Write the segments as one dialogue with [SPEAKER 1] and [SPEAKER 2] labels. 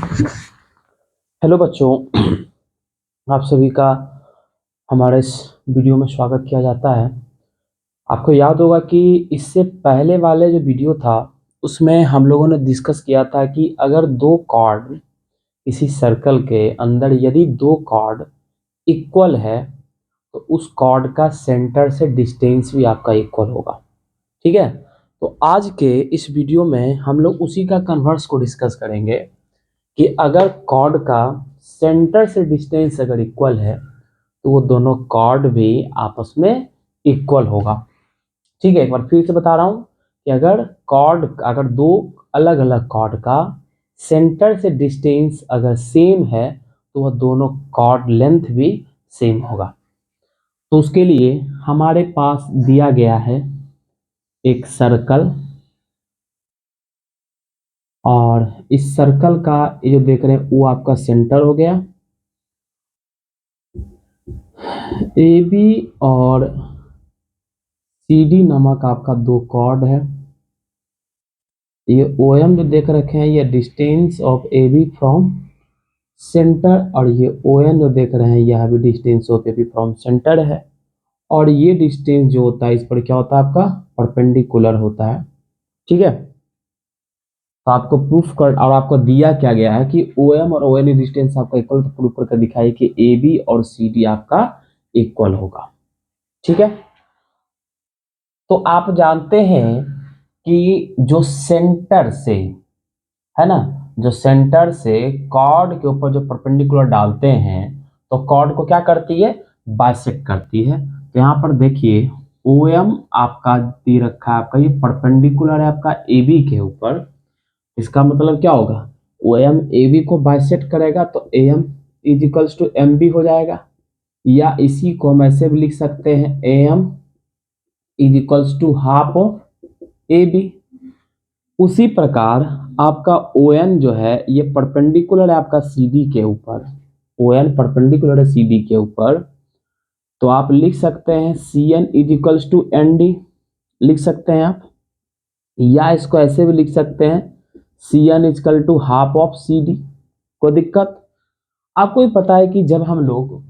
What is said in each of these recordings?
[SPEAKER 1] Hello बच्चों, आप सभी का हमारे इस वीडियो में स्वागत किया जाता है। आपको याद होगा कि इससे पहले वाले जो वीडियो था उसमें हम लोगों ने डिस्कस किया था कि अगर दो कॉर्ड किसी सर्कल के अंदर यदि दो कॉर्ड इक्वल है तो उस कॉर्ड का सेंटर से डिस्टेंस भी आपका इक्वल होगा। ठीक है, तो आज के इस वीडियो में हम लोग उसी का कन्वर्स को डिस्कस करेंगे कि अगर कॉर्ड का सेंटर से डिस्टेंस अगर इक्वल है तो वो दोनों कॉर्ड भी आपस में इक्वल होगा। ठीक है, एक बार फिर से बता रहा हूं कि अगर दो अलग अलग कॉर्ड का सेंटर से डिस्टेंस अगर सेम है तो वह दोनों कॉर्ड लेंथ भी सेम होगा। तो उसके लिए हमारे पास दिया गया है एक सर्कल, और इस सर्कल का ये जो देख रहे हैं वो आपका सेंटर हो गया। ए बी और सी डी नामक आपका दो कॉर्ड है। ये ओ एम जो देख रखे हैं ये distance of A B from centre, और ये ओ एन जो देख रहे हैं यह भी distance of A B from centre है। और ये डिस्टेंस जो होता है इस पर क्या होता है आपका परपेंडिकुलर होता है। ठीक है, तो आपको प्रूफ कर और आपको दिया क्या गया है कि ओ एम और ओ एन डिस्टेंस आपका इक्वल, तो प्रूफ करके दिखाई कि ए बी और सी डी आपका इक्वल होगा। ठीक है, तो आप जानते हैं कि जो सेंटर से है ना, जो सेंटर से कॉर्ड के ऊपर जो परपेंडिकुलर डालते हैं तो कॉर्ड को क्या करती है, बाइसेक्ट करती है। तो यहाँ पर देखिए ओ एम आपका दे रखा है, आपका ये परपेंडिकुलर है आपका ए बी के ऊपर। इसका मतलब क्या होगा, ओ एम ए बी को बाइसेक्ट करेगा तो A M is equals to M B हो जाएगा, या इसी को हम ऐसे भी लिख सकते हैं A M is equals to half of A B. उसी प्रकार आपका ओ एन जो है ये परपेंडिकुलर है आपका सी डी के ऊपर। ओ एन परपेंडिकुलर है सी डी के ऊपर, तो आप लिख सकते हैं C N is equals to N D लिख सकते हैं आप, या इसको ऐसे भी लिख सकते हैं C N is equal to half of C D. कोई दिक्कत? आपको भी पता है कि जब हम लोग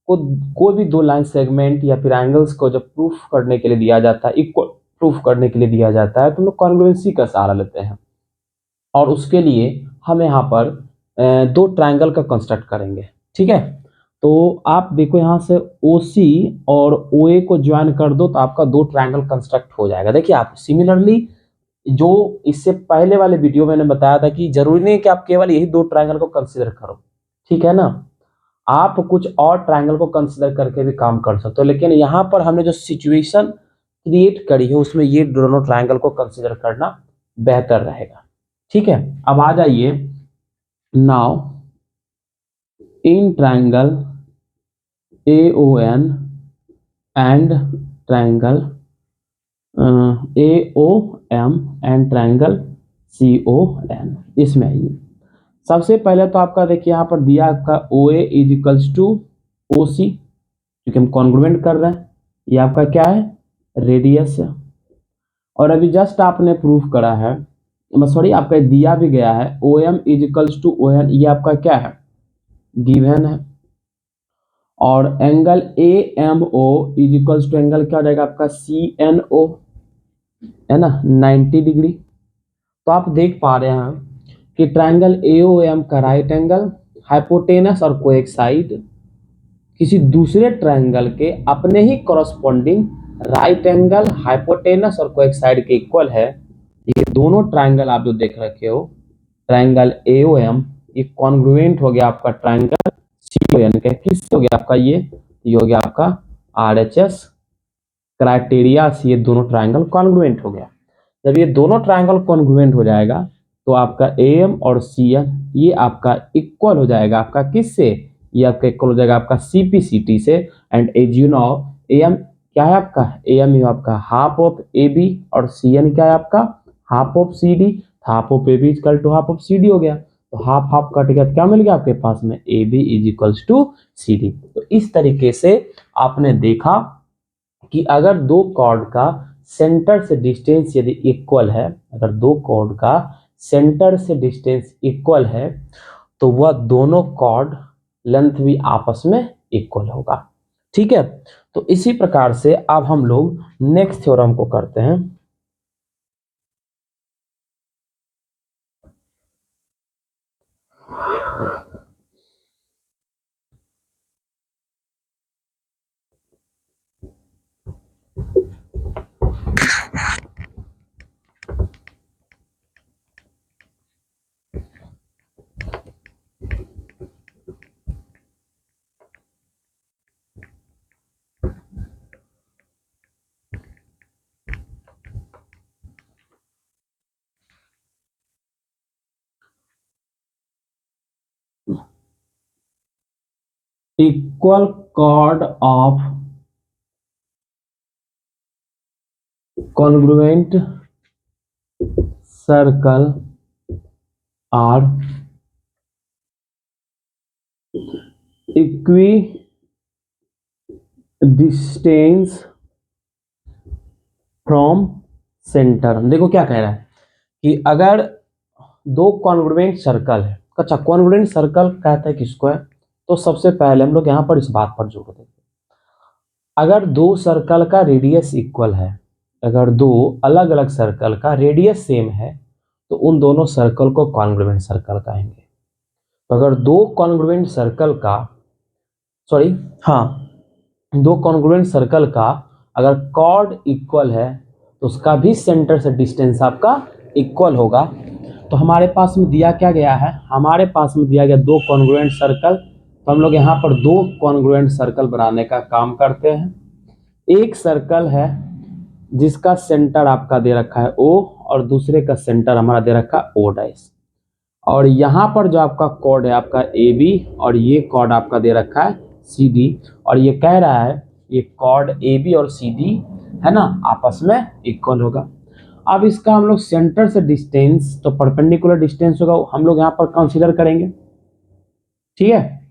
[SPEAKER 1] को कोई भी दो लाइन सेगमेंट या फिर एंगल्स को जब प्रूफ करने के लिए दिया जाता है, इक्वल प्रूफ करने के लिए दिया जाता है, तो हम लोग कॉन्ग्रुएंसी का सहारा लेते हैं। और उसके लिए हम यहाँ पर दो ट्रायंगल का कंस्ट्रक्ट करेंगे। ठीक है, तो आप देखो यहाँ से ओ सी और ओ ए को ज्वाइन कर दो तो आपका दो ट्रायंगल कंस्ट्रक्ट हो जाएगा। देखिए आप सिमिलरली जो इससे पहले वाले वीडियो मैंने बताया था कि जरूरी नहीं कि आप केवल यही दो ट्रायंगल को कंसीडर करो। ठीक है ना, आप कुछ और ट्रायंगल को कंसीडर करके भी काम कर सकते हो, लेकिन यहाँ पर हमने जो सिचुएशन क्रिएट करी है उसमें ये दोनों ट्रायंगल को कंसीडर करना बेहतर रहेगा। ठीक है, अब आ जाइए now in triangle A O N and triangle A O M and triangle C O N, इसमें आइए। सबसे पहले तो आपका देखिए यहाँ पर दिया आपका ओ ए इज इक्वल्स टू ओ सी, क्योंकि हम कॉन्ग्रुएंट कर रहे हैं। ये आपका क्या है, रेडियस है। और अभी जस्ट आपने प्रूफ करा है, सॉरी आपका दिया भी गया है O M is equals to O N, ये आपका क्या है, गिवन है। और angle A M O is equals to angle क्या हो जाएगा आपका सी एन ओ, है ना, 90 डिग्री। तो आप देख पा रहे हैं कि ट्रायंगल ए ओ एम का राइट एंगल, हाइपोटेनस और कोएक्साइड किसी दूसरे ट्रायंगल के अपने ही कॉरस्पॉन्डिंग राइट एंगल, हाइपोटेनस और कोएक्साइड के इक्वल है। ये दोनों ट्रायंगल आप जो देख रखे हो ट्रायंगल ए ओ एम, ये कॉन्ग्रुएंट हो गया आपका ट्रायंगल सी ओ एन का। किससे हो गया आपका, ये हो गया आपका आर एच एस क्राइटेरिया से ये दोनों ट्रायंगल कॉन्ग्रुएंट हो गया। जब ये दोनों ट्रायंगल कॉन्ग्रुएंट हो जाएगा तो आपका ए एम और सी एन ये आपका इक्वल हो जाएगा आपका किससे, ये आपका इक्वल हो जाएगा आपका सी पी सी टी से। And as you know A M क्या है आपका, ए एम यू आपका हाफ ऑफ ए बी और सी एन क्या है आपका half of C D. Half of A B equal to half of C D हो गया, तो हाफ हाफ कट गया, क्या मिल गया आपके पास में, A B is equals to C D. तो इस तरीके से आपने देखा कि अगर दो कॉर्ड का सेंटर से डिस्टेंस यदि इक्वल है, अगर दो कॉर्ड का सेंटर से डिस्टेंस इक्वल है तो वह दोनों कॉर्ड लेंथ भी आपस में इक्वल होगा। ठीक है, तो इसी प्रकार से अब हम लोग नेक्स्ट थ्योरम को करते हैं। Equal cord of congruent circle are equidistant from center। देखो क्या कह रहा है कि अगर दो कॉन्ग्रुएंट सर्कल है, अच्छा कॉन्ग्रुएंट सर्कल कहता है किसको है, तो सबसे पहले हम लोग यहाँ पर इस बात पर जोर देंगे, अगर दो सर्कल का रेडियस इक्वल है, अगर दो अलग अलग सर्कल का रेडियस सेम है तो उन दोनों सर्कल को कॉन्ग्रुएंट सर्कल कहेंगे। तो अगर दो कॉन्ग्रुएंट सर्कल का दो कॉन्ग्रुएंट सर्कल का अगर कॉर्ड इक्वल है तो उसका भी सेंटर से डिस्टेंस आपका इक्वल होगा। तो हमारे पास में दिया क्या गया है, हमारे पास में दिया गया दो कॉन्ग्रुएंट सर्कल, तो हम लोग यहाँ पर दो कॉन्ग्रुएंट सर्कल बनाने का काम करते हैं। एक सर्कल है जिसका सेंटर आपका दे रखा है O और दूसरे का सेंटर हमारा दे रखा है O', और यहाँ पर जो आपका कॉर्ड है आपका AB और ये कॉर्ड आपका दे रखा है CD, और ये कह रहा है ये कॉर्ड AB और CD है ना आपस में इक्वल होगा। अब इसका हम लोग सेंटर से डिस्टेंस, तो परपेंडिकुलर डिस्टेंस होगा हम लोग यहाँ पर कंसीडर करेंगे। ठीक है,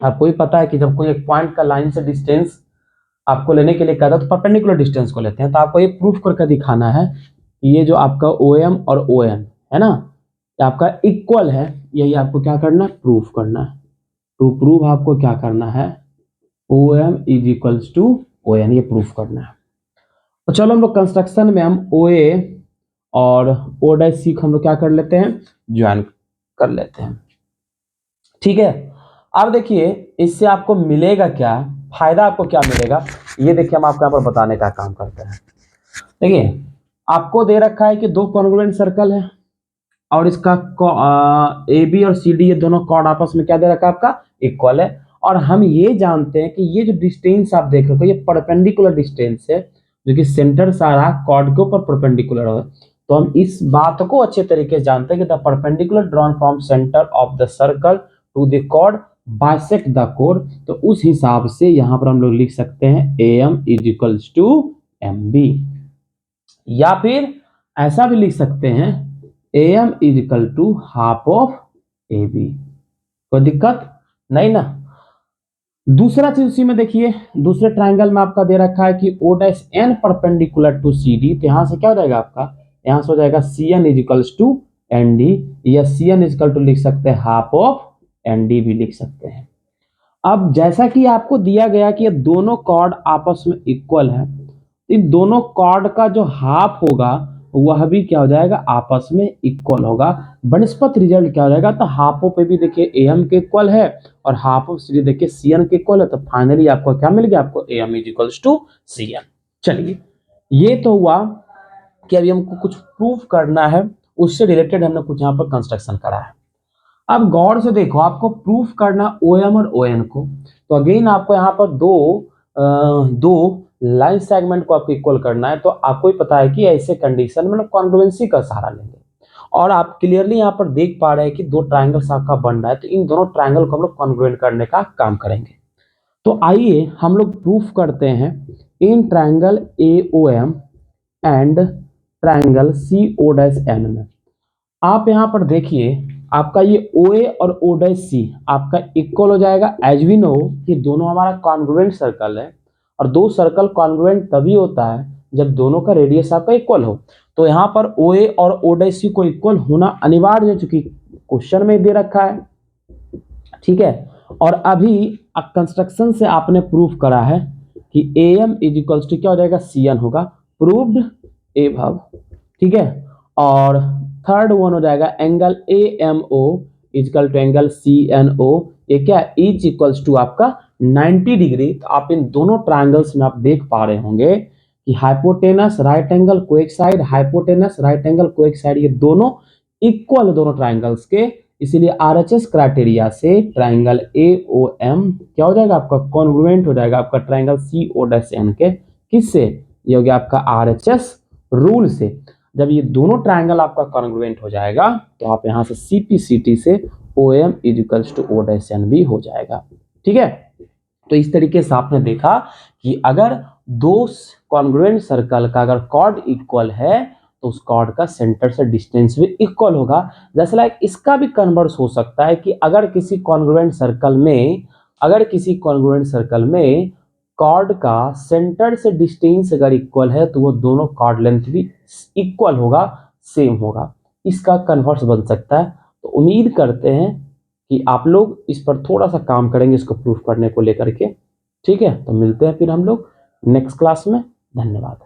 [SPEAKER 1] आपको ही पता है कि जब कोई एक पॉइंट का लाइन से डिस्टेंस आपको लेने के लिए कहता है तो परपेंडिकुलर डिस्टेंस को लेते हैं। तो आपको ये प्रूफ करके दिखाना है ये जो आपका OM और ON है ना आपका इक्वल है, यही आपको क्या करना है, प्रूफ करना है। टू प्रूव आपको क्या करना है, OM is equals to ON, ये प्रूफ करना है। तो चलो हम लोग कंस्ट्रक्शन में हम OA और O' को हम लोग क्या कर लेते हैं, ज्वाइन कर लेते हैं। ठीक है, अब देखिए इससे आपको मिलेगा क्या, फायदा आपको क्या मिलेगा, ये देखिए हम आपको यहाँ पर बताने का काम करते हैं। देखिए आपको दे रखा है कि दो कॉन्ग्रुएंट सर्कल है और इसका AB और CD ये दोनों कॉर्ड आपस में क्या दे रखा है आपका इक्वल है, और हम ये जानते हैं कि ये जो डिस्टेंस आप देख रहे हो ये परपेंडिकुलर डिस्टेंस है जो कि सेंटर सारा कॉर्ड के ऊपर परपेंडिकुलर है। तो हम इस बात को अच्छे तरीके से जानते हैं कि the perpendicular drawn from centre of the circle to the chord bisect the कोड। तो उस हिसाब से यहाँ पर हम लोग लिख सकते हैं AM is equals to MB, या फिर ऐसा भी लिख सकते हैं AM is equal to half of AB। कोई दिक्कत नहीं ना। दूसरा चीज उसी में देखिए, दूसरे ट्राइंगल में आपका दे रखा है कि ON परपेंडिकुलर टू CD, तो यहां से क्या हो जाएगा आपका, यहां से हो जाएगा CN is equals to ND, या CN इज इक्वल टू लिख सकते हैं हाफ ऑफ ND भी लिख सकते हैं। अब जैसा कि आपको दिया गया कि ये दोनों कॉर्ड आपस में इक्वल है, इन दोनों कॉर्ड का जो हाफ होगा वह भी क्या हो जाएगा आपस में इक्वल होगा। बनस्पत रिजल्ट क्या हो जाएगा, तो हाफों पे भी देखिए AM के इक्वल है और हाफ ऑफ CD देखिए CN के इक्वल है, तो फाइनली आपको क्या मिल गया, आपको AM is equals to CN। चलिए ये तो हुआ कि अभी हमको कुछ प्रूफ करना है, उससे रिलेटेड हमने कुछ यहाँ पर कंस्ट्रक्शन करा है। अब गौर से देखो, आपको प्रूफ करना OM और ON को, तो अगेन आपको यहाँ पर दो लाइन सेगमेंट को आपको इक्वल करना है। तो आपको ही पता है कि ऐसे कंडीशन में कॉन्ग्रुएंसी का सहारा लेंगे, और आप क्लियरली यहाँ पर देख पा रहे हैं कि दो ट्राइंगल्स आपका बन रहा है, तो इन दोनों ट्राइंगल को हम लोग कॉन्ग्रुएंट करने का काम करेंगे। तो आइए हम लोग प्रूफ करते हैं in triangle AOM and triangle CO'N में। आप यहाँ पर देखिए आपका ये OA और O' आपका इक्वल हो जाएगा, एज वी नो कि दोनों हमारा कॉन्ग्रुएंट सर्कल है, और दो सर्कल कॉन्ग्रुएंट तभी होता है जब दोनों का रेडियस आपका इक्वल हो। तो यहाँ पर OA और O' को इक्वल होना अनिवार्य है, चूंकि क्वेश्चन में दे रखा है। ठीक है। और अभी कंस्ट्रक्शन से आपने प्रूफ करा है कि AM इज इक्वल्स टू क्या हो जाएगा, CN होगा, प्रूव्ड एभव, ठीक है। और थर्ड वन हो जाएगा angle AMO equal to angle CNO, ये क्या इज इक्वल्स टू आपका 90 डिग्री। तो आप इन दोनों ट्रायंगल्स में आप देख पा रहे होंगे कि hypotenuse right angle coincide, hypotenuse right angle coincide, ये दोनों इक्वल दोनों ट्रायंगल्स के, इसीलिए RHS क्राइटेरिया से ट्रायंगल AOM क्या हो जाएगा आपका, कॉन्ग्रुएंट हो जाएगा आपका ट्रायंगल CON के, किससे, ये हो गया आपका RHS रूल से। जब ये दोनों ट्रायंगल आपका कॉन्ग्रुएंट हो जाएगा तो आप यहां से CPCT से OM इक्वल्स टू ON भी हो जाएगा, ठीक है। तो इस तरीके से आपने देखा कि अगर दो कॉन्ग्रुएंट सर्कल का अगर कॉर्ड इक्वल है तो उस कॉर्ड का सेंटर से डिस्टेंस भी इक्वल होगा। जैसे लाइक इसका भी कन्वर्स हो सकता है कि अगर किसी कॉन्ग्रुएंट सर्कल में कॉर्ड का सेंटर से डिस्टेंस अगर इक्वल है तो वो दोनों कॉर्ड लेंथ भी इक्वल होगा, सेम होगा, इसका कन्वर्स बन सकता है। तो उम्मीद करते हैं कि आप लोग इस पर थोड़ा सा काम करेंगे इसको प्रूफ करने को लेकर के, ठीक है। तो मिलते हैं फिर हम लोग नेक्स्ट क्लास में, धन्यवाद।